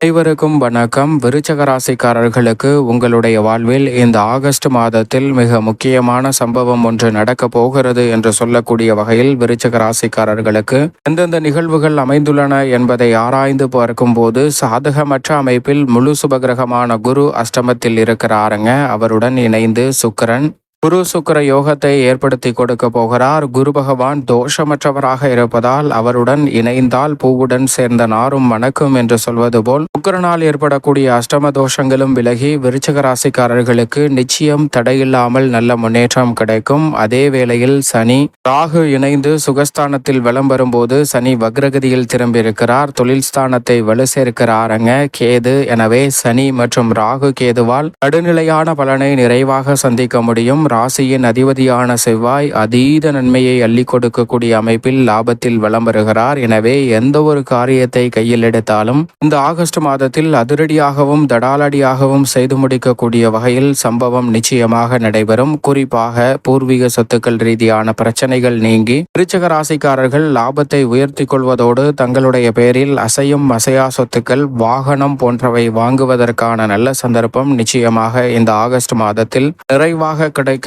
அனைவருக்கும் வணக்கம். விருச்சக ராசிக்காரர்களுக்கு உங்களுடைய வாழ்வில் இந்த ஆகஸ்ட் மாதத்தில் மிக முக்கியமான சம்பவம் ஒன்று நடக்க போகிறது என்று சொல்லக்கூடிய வகையில் விருச்சக ராசிக்காரர்களுக்கு எந்தெந்த நிகழ்வுகள் அமைந்துள்ளன என்பதை ஆராய்ந்து பார்க்கும்போது சாதகமற்ற அமைப்பில் முழு சுபகிரகமான குரு அஷ்டமத்தில் இருக்கிறாருங்க. அவருடன் இணைந்து சுக்கிரன் குரு சுக்கிர யோகத்தை ஏற்படுத்தி கொடுக்க போகிறார். குரு பகவான் தோஷமற்றவராக இருப்பதால் அவருடன் இணைந்தால் பூவுடன் சேர்ந்த நாரும் மணக்கும் என்று சொல்வது போல் சுக்கிரனால் ஏற்படக்கூடிய அஷ்டம தோஷங்களும் விலகி விருச்சிக ராசிக்காரர்களுக்கு நிச்சயம் தடையில்லாமல் நல்ல முன்னேற்றம் கிடைக்கும். அதே வேளையில் சனி ராகு இணைந்து சுகஸ்தானத்தில் வலம் வரும்போது சனி வக்ரகதியில் திரும்பியிருக்கிறார். தொழில் ஸ்தானத்தை வலு சேர்க்கிறாருங்க கேது. எனவே சனி மற்றும் ராகு கேதுவால் நடுநிலையான பலனை நிறைவாக சந்திக்க முடியும். ராசியின் அதிபதியான செவ்வாய் அதீத நன்மையை அள்ளி கொடுக்கக்கூடிய அமைப்பில் லாபத்தில் வலம் வருகிறார். எனவே எந்த ஒரு காரியத்தை கையில் எடுத்தாலும் இந்த ஆகஸ்ட் மாதத்தில் அதிரடியாகவும் தடாலடியாகவும் செய்து முடிக்கக்கூடிய வகையில் சம்பவம் நிச்சயமாக நடைபெறும். குறிப்பாக பூர்வீக சொத்துக்கள் ரீதியான பிரச்சனைகள் நீங்கி விருச்சிக ராசிக்காரர்கள் லாபத்தை உயர்த்தி கொள்வதோடு தங்களுடைய பெயரில் அசையும் அசையா சொத்துக்கள் வாகனம் போன்றவை வாங்குவதற்கான நல்ல சந்தர்ப்பம் நிச்சயமாக இந்த ஆகஸ்ட் மாதத்தில் நிறைவாக கிடைக்கிறது.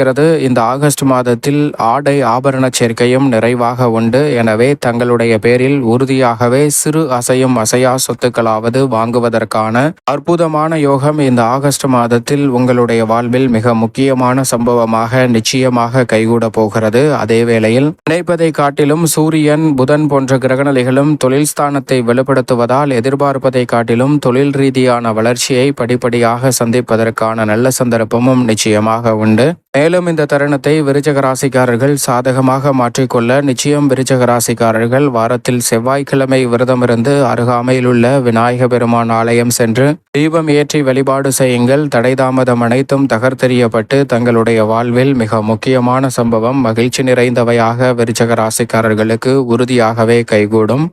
இந்த ஆகஸ்ட் மாதத்தில் ஆடை ஆபரண சேர்க்கையும் நிறைவாக உண்டு. எனவே தங்களுடைய பேரில் உறுதியாகவே சிறு அசையும் அசையா சொத்துக்களாவது வாங்குவதற்கான அற்புதமான யோகம் இந்த ஆகஸ்ட் மாதத்தில் உங்களுடைய வாழ்வில் மிக முக்கியமான சம்பவமாக நிச்சயமாக கைகூட போகிறது. அதே வேளையில் நினைப்பதை காட்டிலும் சூரியன் புதன் போன்ற கிரகநிலைகளும் தொழில் ஸ்தானத்தை வலுப்படுத்துவதால் எதிர்பார்ப்பதை காட்டிலும் தொழில் ரீதியான வளர்ச்சியை படிப்படியாக சந்திப்பதற்கான நல்ல சந்தர்ப்பமும் நிச்சயமாக உண்டு. மேலும் இந்த தருணத்தை விருச்சிக ராசிக்காரர்கள் சாதகமாக மாற்றிக்கொள்ள நிச்சயம் விருச்சிக ராசிக்காரர்கள் வாரத்தில் செவ்வாய்க்கிழமை விரதமிருந்து அருகாமையில் உள்ள விநாயக பெருமான் ஆலயம் சென்று தீபம் ஏற்றி வழிபாடு செய்யுங்கள். தடை தாமதம் அனைத்தும் தகர்த்தெறியப்பட்டு தங்களுடைய வாழ்வில் மிக முக்கியமான சம்பவம் மகிழ்ச்சி நிறைந்தவையாக விருச்சிக ராசிக்காரர்களுக்கு உறுதியாகவே கைகூடும்.